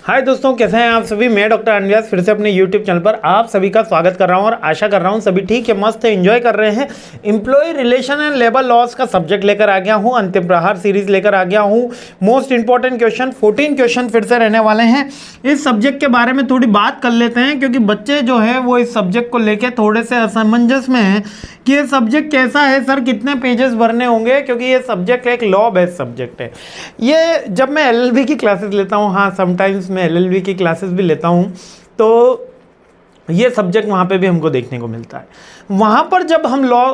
हाय दोस्तों, कैसे हैं आप सभी। मैं डॉक्टर अनव्यास फिर से अपने यूट्यूब चैनल पर आप सभी का स्वागत कर रहा हूं और आशा कर रहा हूं सभी ठीक है, मस्त है, एंजॉय कर रहे हैं। Employ relation and labour laws का सब्जेक्ट लेकर आ गया हूं, अंतिम प्रहार सीरीज लेकर आ गया हूं। मोस्ट इंपॉर्टेंट क्वेश्चन 14 क्वेश्चन फिर से रहने वाले हैं। इस सब्जेक्ट के बारे में थोड़ी बात कर लेते हैं क्योंकि बच्चे जो है वो इस सब्जेक्ट को लेकर थोड़े से असमंजस में हैं कि ये सब्जेक्ट कैसा है सर, कितने पेजेस भरने होंगे, क्योंकि ये सब्जेक्ट एक लॉ बेस्ड सब्जेक्ट है। ये जब मैं एलएलबी की क्लासेस लेता हूँ, हाँ समटाइम्स मैं एलएलबी की क्लासेस भी लेता हूँ, तो ये सब्जेक्ट वहाँ पे भी हमको देखने को मिलता है। वहाँ पर जब हम लॉ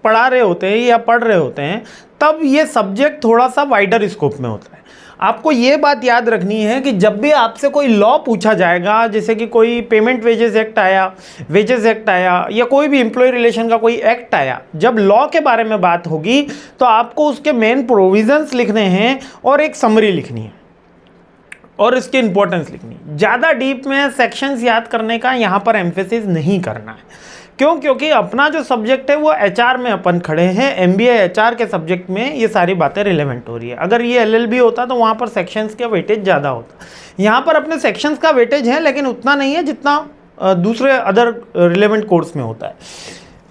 पढ़ा रहे होते हैं या पढ़ रहे होते हैं तब ये सब्जेक्ट थोड़ा सा वाइडर स्कोप में होता है। आपको ये बात याद रखनी है कि जब भी आपसे कोई लॉ पूछा जाएगा, जैसे कि कोई पेमेंट वेजेस एक्ट आया, वेजेस एक्ट आया, या कोई भी एम्प्लॉय रिलेशन का कोई एक्ट आया, जब लॉ के बारे में बात होगी तो आपको उसके मेन प्रोविजंस लिखने हैं और एक समरी लिखनी है और इसकी इंपॉर्टेंस लिखनी है। ज़्यादा डीप में सेक्शंस याद करने का यहाँ पर एम्फेसिस नहीं करना है। क्यों? क्योंकि अपना जो सब्जेक्ट है वो एचआर में अपन खड़े हैं, एमबीए एचआर के सब्जेक्ट में ये सारी बातें रिलेवेंट हो रही है। अगर ये एलएलबी होता तो वहाँ पर सेक्शंस का वेटेज ज़्यादा होता। यहाँ पर अपने सेक्शंस का वेटेज है लेकिन उतना नहीं है जितना दूसरे अदर रिलेवेंट कोर्स में होता है।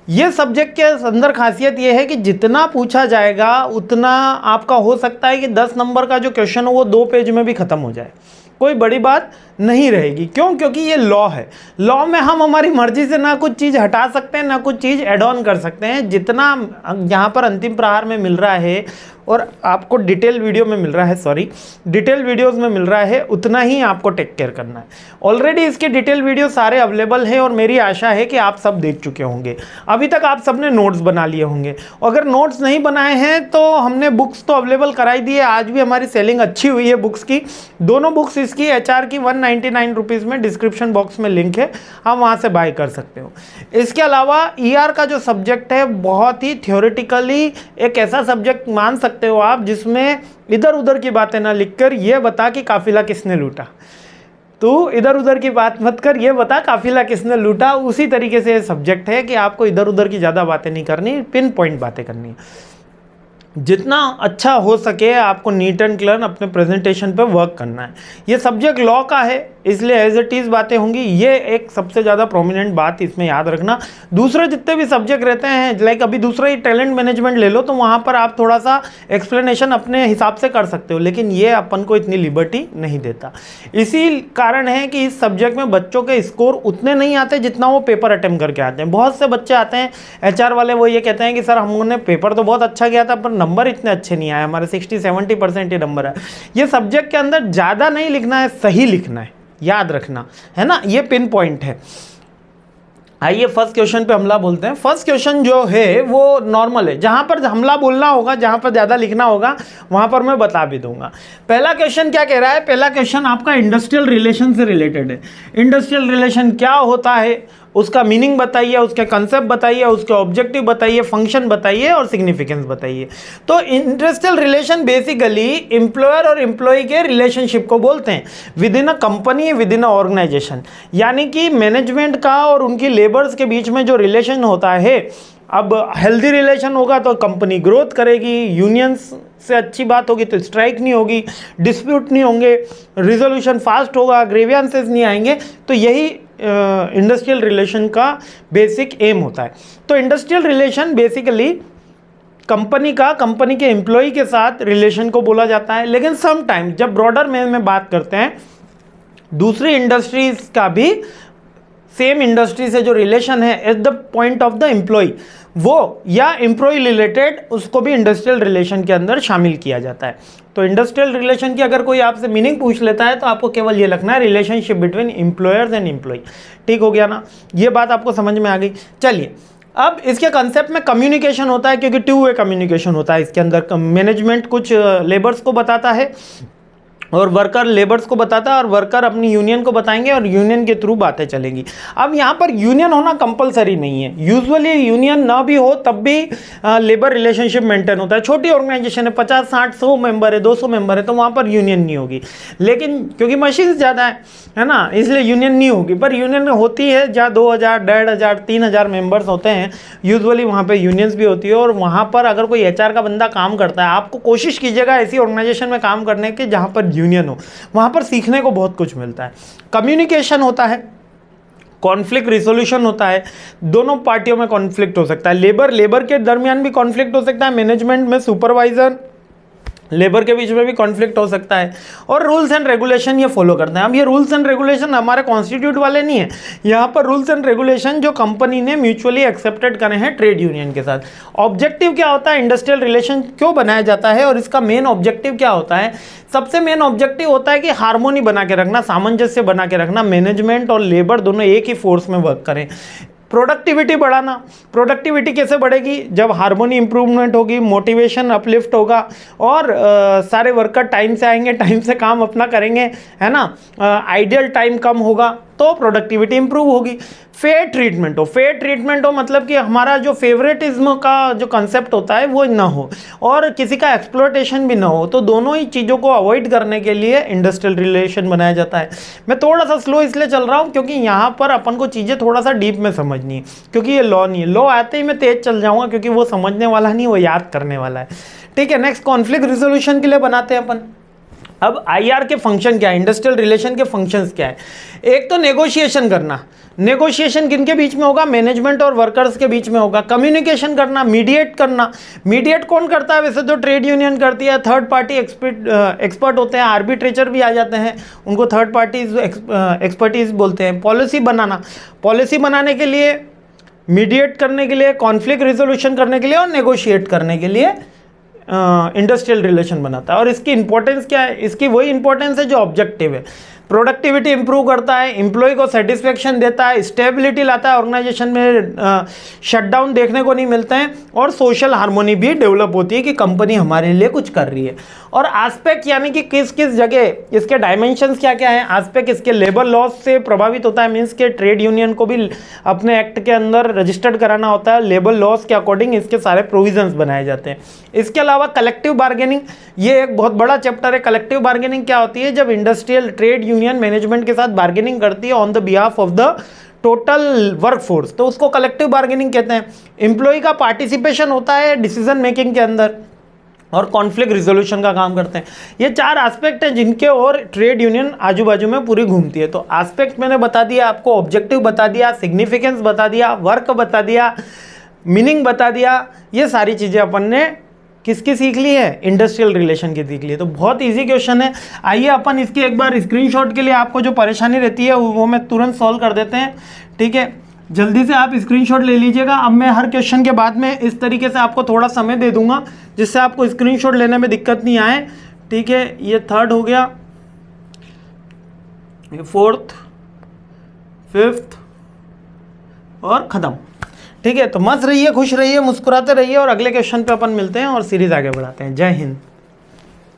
ये सब्जेक्ट के अंदर खासियत ये है कि जितना पूछा जाएगा उतना आपका हो सकता है कि 10 नंबर का जो क्वेश्चन हो वो 2 पेज में भी ख़त्म हो जाए, कोई बड़ी बात नहीं रहेगी। क्यों? क्योंकि ये लॉ है। लॉ में हम हमारी मर्जी से ना कुछ चीज़ हटा सकते हैं ना कुछ चीज़ ऐड ऑन कर सकते हैं। जितना यहाँ पर अंतिम प्रहार में मिल रहा है और आपको डिटेल वीडियो में मिल रहा है, सॉरी डिटेल वीडियोस में मिल रहा है, उतना ही आपको टेक केयर करना है। ऑलरेडी इसके डिटेल वीडियो सारे अवेलेबल हैं और मेरी आशा है कि आप सब देख चुके होंगे। अभी तक आप सबने नोट्स बना लिए होंगे। अगर नोट्स नहीं बनाए हैं तो हमने बुक्स तो अवेलेबल कराई दी है। आज भी हमारी सेलिंग अच्छी हुई है बुक्स की। दोनों बुक्स इसकी एचआर की 199 रुपीज़ में, डिस्क्रिप्शन बॉक्स में लिंक है, आप वहाँ से बाय कर सकते हो। इसके अलावा ईआर का जो सब्जेक्ट है बहुत ही थ्योरेटिकली एक ऐसा सब्जेक्ट मान सकते हो आप जिसमें इधर उधर की बातें ना लिखकर ये बता कि काफिला किसने लूटा। तो इधर उधर की बात मत कर, ये बता काफिला किसने लूटा। उसी तरीके से ये सब्जेक्ट है कि आपको इधर उधर की ज़्यादा बातें नहीं करनी, पिन पॉइंट बातें करनी है। जितना अच्छा हो सके आपको नीट एंड क्लियर अपने प्रेजेंटेशन पे वर्क करना है। ये सब्जेक्ट लॉ का है इसलिए एज इट इज़ बातें होंगी, ये एक सबसे ज़्यादा प्रोमिनेंट बात इसमें याद रखना। दूसरे जितने भी सब्जेक्ट रहते हैं, लाइक अभी दूसरा ही टैलेंट मैनेजमेंट ले लो, तो वहाँ पर आप थोड़ा सा एक्सप्लेनेशन अपने हिसाब से कर सकते हो, लेकिन ये अपन को इतनी लिबर्टी नहीं देता। इसी कारण है कि इस सब्जेक्ट में बच्चों के स्कोर उतने नहीं आते जितना वो पेपर अटेम्प्ट करके आते हैं। बहुत से बच्चे आते हैं एचआर वाले, वो ये कहते हैं कि सर हमने पेपर तो बहुत अच्छा किया था पर नंबर इतने अच्छे नहीं आए, हमारे 60-70% ही नंबर है। ये सब्जेक्ट के अंदर ज़्यादा नहीं लिखना है, सही लिखना है, याद रखना है ना, ये पिन पॉइंट है। आइए फर्स्ट क्वेश्चन पे हमला बोलते हैं। फर्स्ट क्वेश्चन जो है वो नॉर्मल है, जहां पर हमला बोलना होगा, जहां पर ज़्यादा लिखना होगा वहां पर मैं बता भी दूंगा। पहला क्वेश्चन क्या कह रहा है? पहला क्वेश्चन आपका इंडस्ट्रियल रिलेशन से रिलेटेड है। इंडस्ट्रियल रिलेशन क्या होता है, उसका मीनिंग बताइए, उसके कंसेप्ट बताइए, उसके ऑब्जेक्टिव बताइए, फंक्शन बताइए और सिग्निफिकेंस बताइए। तो इंडस्ट्रियल रिलेशन बेसिकली एम्प्लॉयर और एम्प्लॉय के रिलेशनशिप को बोलते हैं within a company, within a organisation. यानी कि मैनेजमेंट का और उनकी लेबर्स के बीच में जो रिलेशन होता है, अब हेल्दी रिलेशन होगा तो कंपनी ग्रोथ करेगी, यूनियंस से अच्छी बात होगी तो स्ट्राइक नहीं होगी, डिस्प्यूट नहीं होंगे, रिजोल्यूशन फास्ट होगा, ग्रीवियंसेस नहीं आएंगे। तो यही इंडस्ट्रियल रिलेशन का बेसिक एम होता है। तो इंडस्ट्रियल रिलेशन बेसिकली कंपनी के एम्प्लॉय के साथ रिलेशन को बोला जाता है। लेकिन सम टाइम जब ब्रॉडर में बात करते हैं, दूसरी इंडस्ट्रीज का भी सेम इंडस्ट्री से जो रिलेशन है at the point of the employ, वो या एम्प्लॉय रिलेटेड, उसको भी इंडस्ट्रियल रिलेशन के अंदर शामिल किया जाता है। तो इंडस्ट्रियल रिलेशन की अगर कोई आपसे मीनिंग पूछ लेता है तो आपको केवल ये लिखना है relationship between employers and employ. ठीक हो गया ना, ये बात आपको समझ में आ गई। चलिए अब इसके कंसेप्ट में कम्युनिकेशन होता है, क्योंकि 2 वे कम्युनिकेशन होता है इसके अंदर। मैनेजमेंट कुछ लेबर्स को बताता है और वर्कर लेबर्स को बताता है और वर्कर अपनी यूनियन को बताएंगे और यूनियन के थ्रू बातें चलेंगी। अब यहाँ पर यूनियन होना कंपलसरी नहीं है, यूजुअली यूनियन ना भी हो तब भी लेबर रिलेशनशिप मेंटेन होता है। छोटी ऑर्गेनाइजेशन है, 50, 60, 100 मेंबर है, 200 मेंबर है, तो वहाँ पर यूनियन नहीं होगी। लेकिन क्योंकि मशीन ज़्यादा है ना, इसलिए यूनियन नहीं होगी। पर यूनियन में होती है जहाँ 2000, 1500, 3000 मेंबर्स होते हैं, यूजुअली वहाँ पर यूनियंस भी होती है। और वहाँ पर अगर कोई एचआर का बंदा काम करता है, आपको कोशिश कीजिएगा ऐसी ऑर्गेनाइजेशन में काम करने की जहाँ पर यूनियन हो, वहाँ पर सीखने को बहुत कुछ मिलता है। कम्युनिकेशन होता है, कॉन्फ्लिक्ट रिजोल्यूशन होता है, दोनों पार्टियों में कॉन्फ्लिक्ट हो सकता है, लेबर के दरमियान भी कॉन्फ्लिक्ट हो सकता है, मैनेजमेंट में सुपरवाइजर लेबर के बीच में भी कॉन्फ्लिक्ट हो सकता है, और रूल्स एंड रेगुलेशन ये फॉलो करते हैं। अब ये रूल्स एंड रेगुलेशन हमारे कॉन्स्टिट्यूट वाले नहीं है, यहाँ पर रूल्स एंड रेगुलेशन जो कंपनी ने म्यूचुअली एक्सेप्टेड करे हैं ट्रेड यूनियन के साथ। ऑब्जेक्टिव क्या होता है, इंडस्ट्रियल रिलेशन क्यों बनाया जाता है और इसका मेन ऑब्जेक्टिव क्या होता है? सबसे मेन ऑब्जेक्टिव होता है कि हार्मोनी बना के रखना, सामंजस्य बना के रखना, मैनेजमेंट और लेबर दोनों एक ही फोर्स में वर्क करें। प्रोडक्टिविटी बढ़ाना, प्रोडक्टिविटी कैसे बढ़ेगी? जब हार्मोनी इंप्रूवमेंट होगी, मोटिवेशन अपलिफ्ट होगा और सारे वर्कर टाइम से आएंगे, टाइम से काम अपना करेंगे, है ना, आइडियल टाइम कम होगा तो प्रोडक्टिविटी इंप्रूव होगी। फेयर ट्रीटमेंट हो मतलब कि हमारा जो फेवरेटिज्म का जो कंसेप्ट होता है वो ना हो और किसी का एक्सप्लॉयटेशन भी ना हो, तो दोनों ही चीज़ों को अवॉइड करने के लिए इंडस्ट्रियल रिलेशन बनाया जाता है। मैं थोड़ा सा स्लो इसलिए चल रहा हूँ क्योंकि यहाँ पर अपन को चीज़ें थोड़ा सा डीप में समझनी है, क्योंकि ये लॉ नहीं है। लॉ आते ही मैं तेज चल जाऊँगा क्योंकि वो समझने वाला नहीं, वो याद करने वाला है। ठीक है, नेक्स्ट कॉन्फ्लिक्ट रिजोल्यूशन के लिए बनाते हैं अपन। अब आईआर के फंक्शन क्या है, इंडस्ट्रियल रिलेशन के फंक्शंस क्या है? एक तो नेगोशिएशन करना, नेगोशिएशन किन के बीच में होगा? मैनेजमेंट और वर्कर्स के बीच में होगा। कम्युनिकेशन करना, मीडिएट करना, मीडिएट कौन करता है? वैसे तो ट्रेड यूनियन करती है, थर्ड पार्टी एक्सपर्ट होते हैं, आर्बिट्रेटर भी आ जाते हैं, उनको थर्ड पार्टी एक्सपर्टीज बोलते हैं। पॉलिसी बनाना, पॉलिसी बनाने के लिए, मीडिएट करने के लिए, कॉन्फ्लिक्ट रिजोल्यूशन करने के लिए और नेगोशिएट करने के लिए इंडस्ट्रियल रिलेशन बनाता है। और इसकी इंपॉर्टेंस क्या है? इसकी वही इंपॉर्टेंस है जो ऑब्जेक्टिव है। प्रोडक्टिविटी इंप्रूव करता है, एम्प्लॉय को सेटिस्फेक्शन देता है, स्टेबिलिटी लाता है, ऑर्गेनाइजेशन में शटडाउन देखने को नहीं मिलते हैं और सोशल हार्मोनी भी डेवलप होती है कि कंपनी हमारे लिए कुछ कर रही है। और आस्पेक्ट यानी कि किस किस जगह इसके डायमेंशंस क्या क्या हैं। आस्पेक्ट इसके लेबर लॉज से प्रभावित होता है, मीन्स के ट्रेड यूनियन को भी अपने एक्ट के अंदर रजिस्टर्ड कराना होता है, लेबर लॉज के अकॉर्डिंग इसके सारे प्रोविजंस बनाए जाते हैं। इसके अलावा कलेक्टिव बार्गेनिंग, ये एक बहुत बड़ा चैप्टर है। कलेक्टिव बार्गेनिंग क्या होती है? जब इंडस्ट्रियल ट्रेड यूनियन मैनेजमेंट के साथ बार्गेनिंग करती है on the behalf of the total workforce, तो उसको कलेक्टिव बार्गेनिंग कहते हैं। एम्प्लॉय का पार्टिसिपेशन होता है डिसीजन मेकिंग के अंदर और कॉन्फ्लिक्ट रिजोल्यूशन का काम करते हैं। ये चार एस्पेक्ट हैं जिनके और ट्रेड यूनियन आजू बाजू में पूरी घूमती है। तो एस्पेक्ट मैंने बता दिया आपको, ऑब्जेक्टिव बता दिया, सिग्निफिकेंस बता दिया, वर्क बता दिया, मीनिंग बता दिया। ये सारी चीज़ें अपन ने किसकी सीख ली है? इंडस्ट्रियल रिलेशन की सीख ली है। तो बहुत इजी क्वेश्चन है। आइए अपन इसके एक बार स्क्रीनशॉट के लिए आपको जो परेशानी रहती है वो मैं तुरंत सॉल्व कर देते हैं। ठीक है, जल्दी से आप स्क्रीनशॉट ले लीजिएगा। अब मैं हर क्वेश्चन के बाद में इस तरीके से आपको थोड़ा समय दे दूंगा जिससे आपको स्क्रीनशॉट लेने में दिक्कत नहीं आए। ठीक है, ये थर्ड हो गया, ये फोर्थ, फिफ्थ और ख़त्म। ठीक है, तो मस्त रहिए, खुश रहिए, मुस्कुराते रहिए और अगले क्वेश्चन पे अपन मिलते हैं और सीरीज आगे बढ़ाते हैं। जय हिंद।